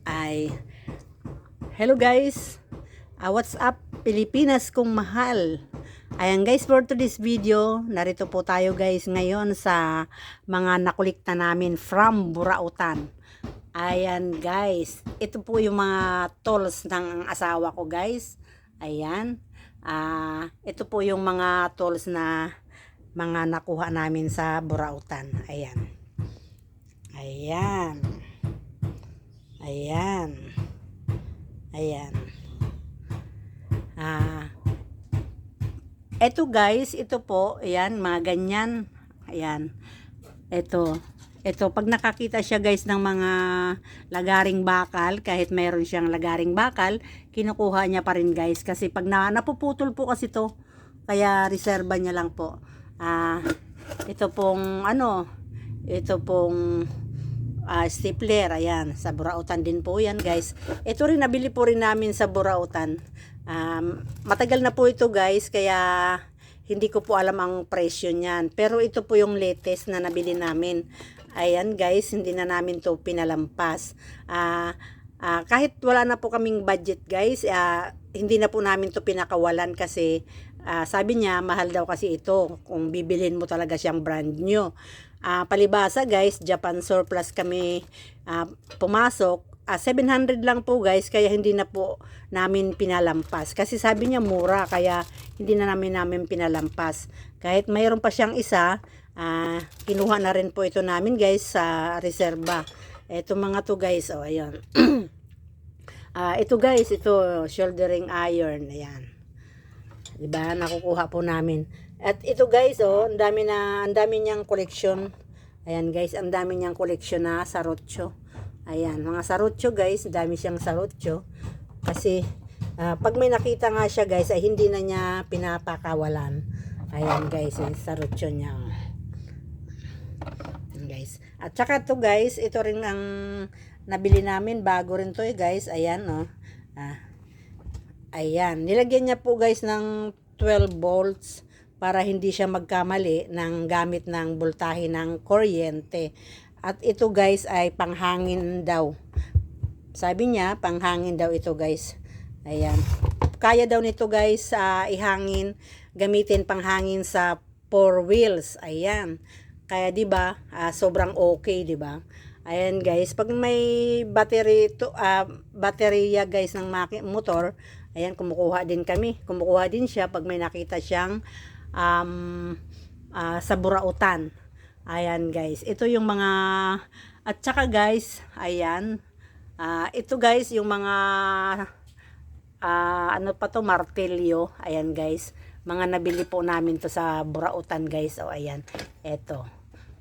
Ay, hello guys. What's up Pilipinas kong mahal. Ayan guys, for today's video, narito po tayo guys ngayon sa mga nakulikta namin from Burautan. Ayan guys, ito po yung mga tools ng asawa ko guys. Ayan. Ito po yung mga tools na mga nakuha namin sa Burautan. Ayan. Ayan. Ayan. Ayan. Ito guys, ito po, ayan, mga ganyan. Ayan. Ito, pag nakakita siya guys ng mga lagaring bakal, kahit mayroon siyang lagaring bakal, kinukuha niya pa rin guys. Kasi pag napuputol po kasi to, kaya reserba niya lang po. Ito pong, stapler, ayan, sa Burautan din po yan guys. Ito rin, nabili po rin namin sa Burautan. Matagal na po ito guys, kaya hindi ko po alam ang presyo niyan. Pero ito po yung latest na nabili namin. Ayan guys, hindi na namin to pinalampas. Kahit wala na po kaming budget guys, hindi na po namin to pinakawalan kasi sabi niya, mahal daw kasi ito kung bibilhin mo talaga siyang brand new. Palibasa guys, Japan surplus kami pumasok. 700 lang po guys, kaya hindi na po namin pinalampas. Kasi sabi niya mura, kaya hindi na namin pinalampas. Kahit mayroon pa siyang isa, kinuha na rin po ito namin guys sa reserba. Ito mga to guys, oh ayun. Ito guys, ito shouldering iron, ayan. Diba, nakukuha po namin. At ito guys, oh, ang dami niyang collection. Ayan guys, ang dami niyang collection na sarotso. Ayan, mga sarotso guys, dami siyang sarotso. Kasi pag may nakita nga siya guys, ay hindi na niya pinapakawalan. Ayan guys, sarotso niya. Ayan, guys. At saka to guys, ito rin ang nabili namin, bago rin to guys. Ayan, oh. Ayan, nilagyan niya po guys ng 12 volts para hindi siya magkamali ng gamit ng voltahe ng kuryente. At ito guys ay panghangin daw. Sabi niya, panghangin daw ito guys. Ayan. Kaya daw nito guys ihangin, gamitin panghangin sa 4 wheels. Ayan. Kaya 'di ba, sobrang okay, 'di ba? Ayan guys, pag may battery to baterya guys ng motor, ayan, kumukuha din kami. Kumukuha din siya pag may nakita siyang sa Burautan. Ayan guys, ito yung mga, at saka guys, ayan, ito guys yung mga ano pa to, martilyo. Ayan guys, mga nabili po namin to sa Burautan guys. O ayan, ito,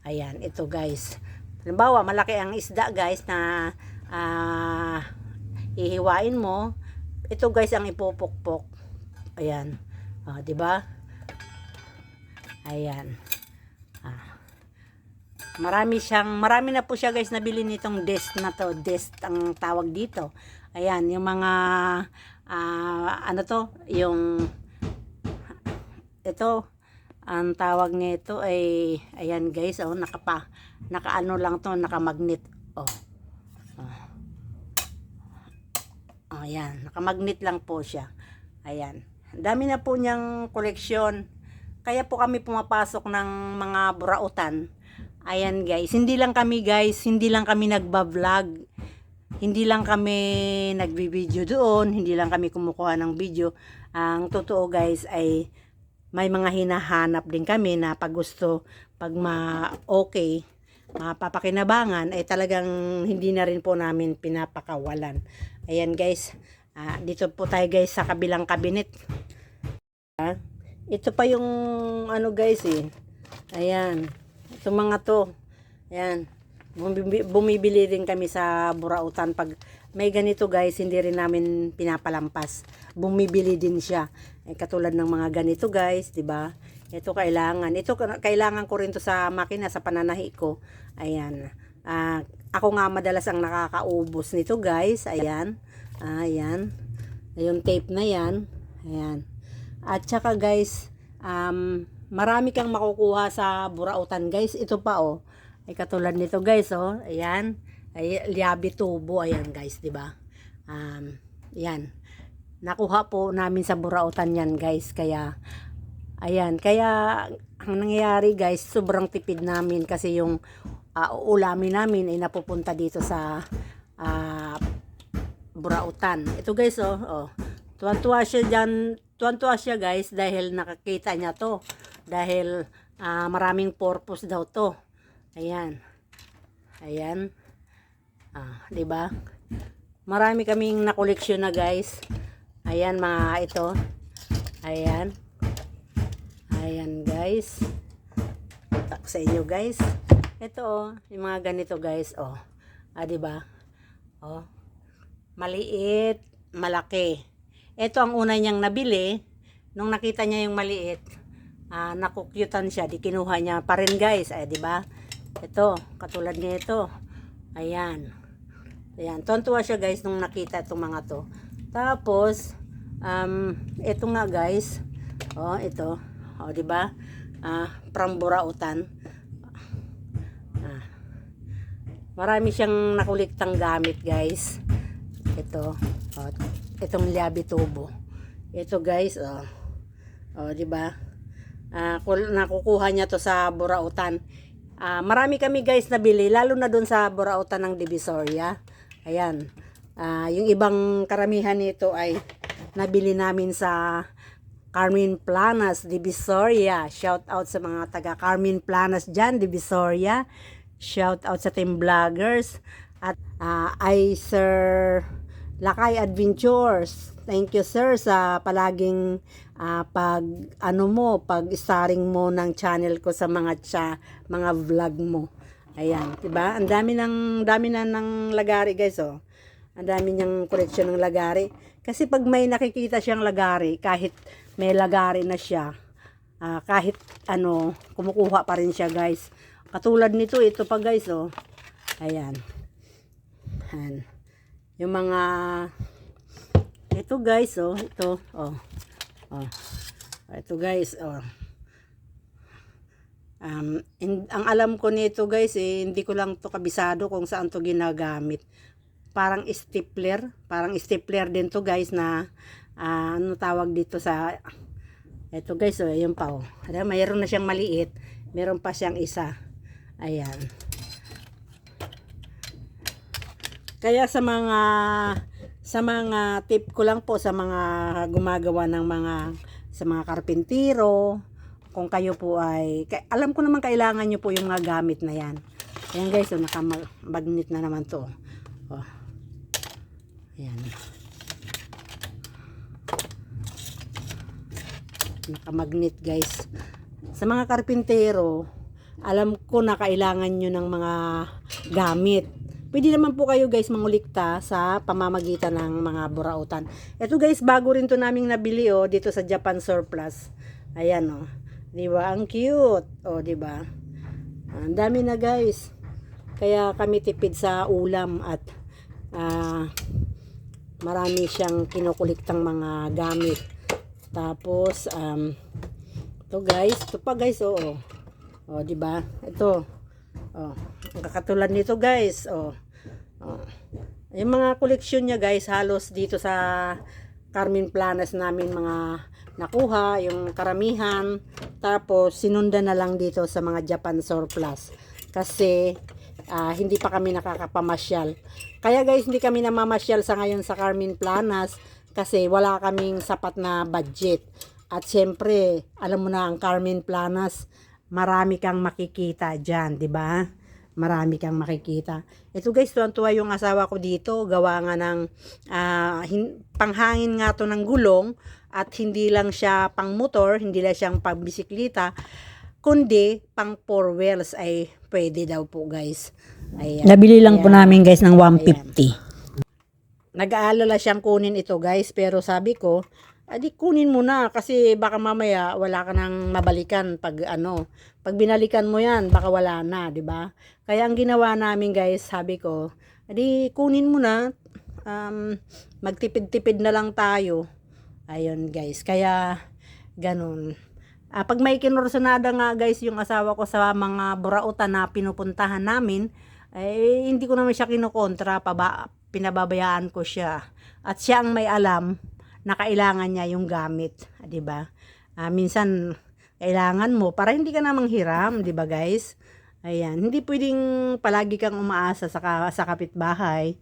ayan, ito guys. Halimbawa, malaki ang isda guys na ihiwain mo, ito guys ang ipupukpok. Ayan, di ba? Ayan. Marami na po siya guys nabili nitong desk na to. Desk ang tawag dito. Ayan, yung mga ano to, yung ito, ang tawag nito ay, ayan guys, oh, nakaano lang to, nakamagnet. Ayan, nakamagnet lang po siya. Ayan, dami na po niyang koleksyon. Kaya po kami pumapasok ng mga Burautan. Ayan guys, hindi lang kami nagba-vlog, hindi lang kami nagbi-video doon, hindi lang kami kumukuha ng video. Ang totoo guys ay may mga hinahanap din kami na pag gusto, pag okay, mapapakinabangan, ay talagang hindi na rin po namin pinapakawalan. Ayan guys, dito po tayo guys sa kabilang cabinet. Ito pa yung ano guys ayan. Itong mga to, ayan, bumibili rin kami sa Burautan. Pag may ganito guys, hindi rin namin pinapalampas. Bumibili din siya. Katulad ng mga ganito guys, 'di ba? Ito kailangan ko rin to sa makina, sa pananahi ko. Ayan. Ako nga madalas ang nakakaubos nito guys. Ayan. Ayan. Yung tape na 'yan. Ayan. At saka guys, marami kang makukuha sa Burautan guys. Ito pa oh. Ay katulad nito guys, oh. Ayan. Ay liabi tubo, ayan guys, 'di ba? Yan. Nakuha po namin sa Burautan yan guys, kaya ayan, kaya ang nangyayari guys, sobrang tipid namin kasi yung ulamin namin ay napupunta dito sa Burautan. Ito guys, oh. Tuwan-tuwa siya dyan, tuwan-tuwa siya guys dahil nakakita niya to. Dahil maraming purpose daw to. Ayan. Ayan. 'Di ba? Marami kaming nakoleksyon na guys. Ayan mga ito. Ayan. Ayan guys. Kita ko sa inyo guys. Ito yung mga ganito guys, 'di ba? Maliit, malaki. Ito ang una niyang nabili. Nung nakita niya yung maliit, nakukyutan siya, di kinuha niya pa rin guys, 'di ba? Ito, katulad nito. Ayan. Ayan, tuwa siya guys nung nakita itong mga to. Tapos, ito nga guys. Ito. 'Di ba? From Burautan. Marami siyang nakuliktang gamit guys. Ito. Itong liabi tubo. Ito guys, 'di ba? Nakukuha niya to sa Burautan. Marami kami guys nabili, lalo na doon sa Burautan ng Divisoria. Ayan. Yung ibang karamihan nito ay nabili namin sa Carmen Planas, Divisoria. Shout out sa mga taga Carmen Planas dyan, Divisoria. Shout out sa team vloggers. At ay Sir Lakay Adventures. Thank you sir sa palaging pag-starring mo ng channel ko sa mga vlog mo. Ayan, 'di ba? Ang dami na ng lagari, guys, Ang dami niyang koleksyon ng lagari. Kasi pag may nakikita siyang lagari, kahit may lagari na siya, kahit kumukuha pa rin siya, guys. Katulad nito, ito pa, guys, Ayan. Ayan. Yung mga ito, guys, ito, ito, guys, ang alam ko nito guys hindi ko lang to kabisado kung saan to ginagamit. Parang stapler din to guys na ano tawag dito sa ito guys, ayun pa mayroon na siyang maliit, meron pa siyang isa. Ayan. Kaya sa mga tip ko lang po sa mga gumagawa ng sa mga karpintero, kung kayo po ay, alam ko naman kailangan nyo po yung mga gamit na yan. Ayan guys, naka-magnet na naman to. Ayan. Naka-magnet guys. Sa mga karpintero, alam ko na kailangan nyo ng mga gamit. Pwede naman po kayo guys mangulikta sa pamamagitan ng mga Burautan. Ito guys, bago rin to naming nabili dito sa Japan Surplus. Ayan Di ba? Ang cute. Di ba? Ang dami na guys. Kaya kami tipid sa ulam at marami siyang kinukuliktang mga gamit. Tapos ito guys, ito pa guys, di ba? Ito. Katulad nito guys, Yung mga koleksyon niya guys, halos dito sa Carmen Planas namin mga nakuha, yung karamihan. Tapos sinundan na lang dito sa mga Japan Surplus. Kasi hindi pa kami nakakapamasyal. Kaya guys, hindi kami namamasyal sa ngayon sa Carmen Planas kasi wala kaming sapat na budget. At syempre, alam mo na ang Carmen Planas, marami kang makikita dyan, di ba? Marami kang makikita. Ito guys, tuwan-tuwa yung asawa ko dito. Gawa nga ng panghangin nga to ng gulong. At hindi lang siya pang motor, hindi lang siyang pang bisikleta, kundi pang 4 wheels ay pwede daw po guys. Ayan. Nabili lang po namin guys ng 150. Nag-aalala siyang kunin ito guys, pero sabi ko, adi kunin mo na kasi baka mamaya wala ka nang mabalikan pag pag binalikan mo yan baka wala na, di ba? Kaya ang ginawa namin guys, sabi ko, adi kunin mo na, magtipid-tipid na lang tayo. Ayun guys, kaya ganun. Pag may kinursunada nga guys yung asawa ko sa mga burautan na pinupuntahan namin, hindi ko naman siya kinukontra, pinababayaan ko siya. At siya ang may alam na kailangan niya yung gamit, 'di ba? Minsan kailangan mo para hindi ka na manghiram, 'di ba guys? Ayan, hindi pwedeng palagi kang umaasa sa kapitbahay.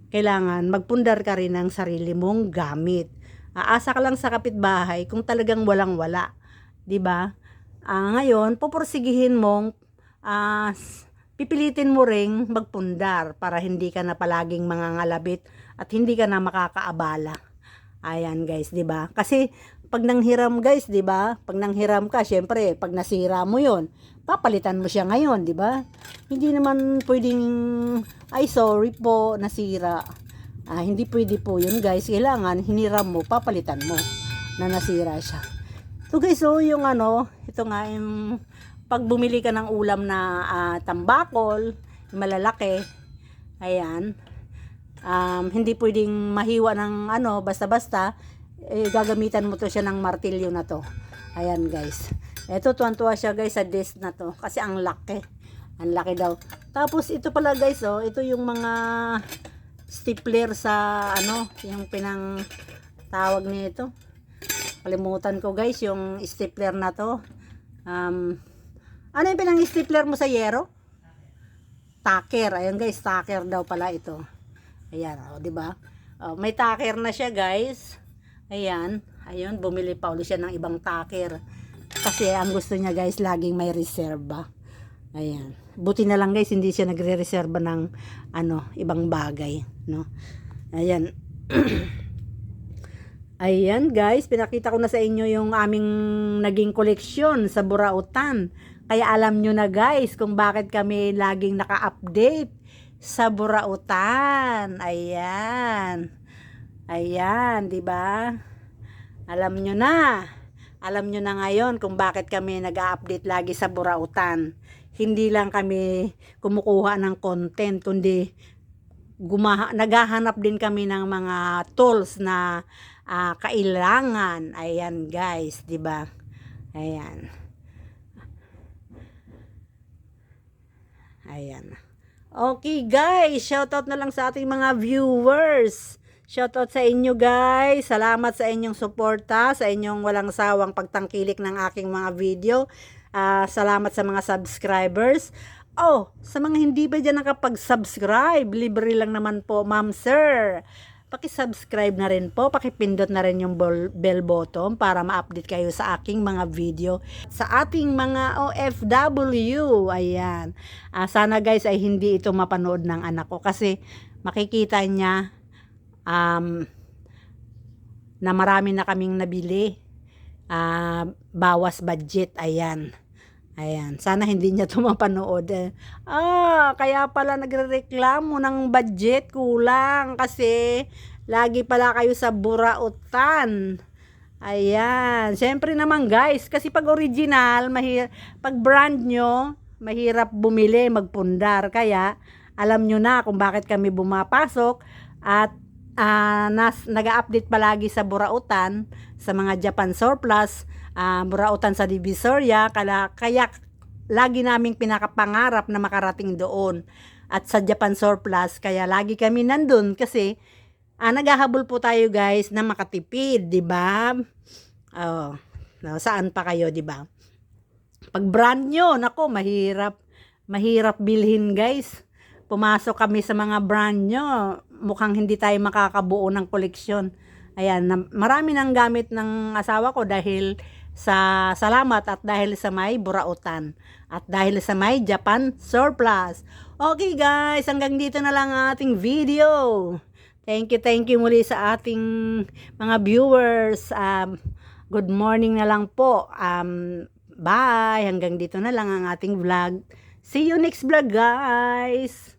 Kailangan magpundar ka rin ng sarili mong gamit. Aasa ka lang sa kapitbahay kung talagang walang-wala, 'di ba? Ngayon, pupursigihin mong pipilitin mo ring magpundar para hindi ka na palaging mangangalabit at hindi ka na makakaabala. Ayan guys, 'di ba? Kasi pag nanghiram guys, 'di ba? Pag nanghiram ka, syempre, pag nasira mo 'yon, papalitan mo siya ngayon, 'di ba? Hindi naman pwedeng ay sorry po, nasira. Hindi pwede po 'yun, guys. Kailangan hiniram mo, papalitan mo na nasira siya. So guys, so yung ito nga yung pag bumili ka ng ulam na tambakol, malalaki. Ayan. Hindi pwedeng mahiwa ng basta-basta. Gagamitan mo to siya ng martilyo na to. Ayan guys. Ito tuwan-tuwa siya guys sa disc na to kasi ang laki. Ang laki daw. Tapos ito pala guys, ito yung mga stapler sa yung pinang tawag nito. Kalimutan ko guys yung stapler na to. Ano yung pinang stapler mo sa yero? Tacker. Ayan guys, tacker daw pala ito. Ayan, 'di ba? May tacker na siya guys. Ayan, ayun, bumili pa ulit siya ng ibang tacker. Kasi ang gusto niya guys, laging may reserba. Ayan. Buti na lang guys, hindi siya nagre-reserba ng ibang bagay, no? Ayan. Ayan guys, pinakita ko na sa inyo yung aming naging koleksyon sa burautan. Kaya alam nyo na guys kung bakit kami laging naka-update sa burautan. Ayan. Ayan, 'di ba? Alam nyo na. Alam nyo na ngayon kung bakit kami nag-a-update lagi sa burautan. Hindi lang kami kumukuha ng content, kundi naghahanap din kami ng mga tools na kailangan. Ayan guys, 'di ba? Ayan. Ayan. Okay guys, shoutout na lang sa ating mga viewers. Shoutout sa inyo guys. Salamat sa inyong suporta, sa inyong walang sawang pagtangkilik ng aking mga video. Salamat sa mga subscribers. Sa mga hindi ba dyan nakapag-subscribe, libre lang naman po, ma'am sir. Paki-subscribe na rin po, pakipindot na rin yung bell button para ma-update kayo sa aking mga video. Sa ating mga OFW, ayan. Sana guys ay hindi ito mapanood ng anak ko kasi makikita niya na marami na kaming nabili. Bawas budget, ayan. Ayan, sana hindi niya ito mapanood. Kaya pala nagrereklamo ng budget, kulang kasi lagi pala kayo sa burautan. Ayan, syempre naman guys, kasi pag original, pag brand nyo, mahirap bumili, magpundar. Kaya alam nyo na kung bakit kami bumapasok at nag-a-update palagi sa burautan, sa mga Japan surplus, burautan sa Divisoria, kaya lagi naming pinakapangarap na makarating doon at sa Japan surplus, kaya lagi kami nandun kasi naghahabol po tayo guys na makatipid, di ba? Saan pa kayo, di ba? Pag brand nyo, nako, mahirap bilhin guys. Pumasok kami sa mga brand nyo, mukhang hindi tayo makakabuo ng koleksyon. Ayan, marami ng gamit ng asawa ko dahil sa salamat at dahil sa may burautan at dahil sa may Japan surplus. Okay guys, hanggang dito na lang ang ating video. Thank you muli sa ating mga viewers. Good morning na lang po. Bye, hanggang dito na lang ang ating vlog. See you next vlog guys.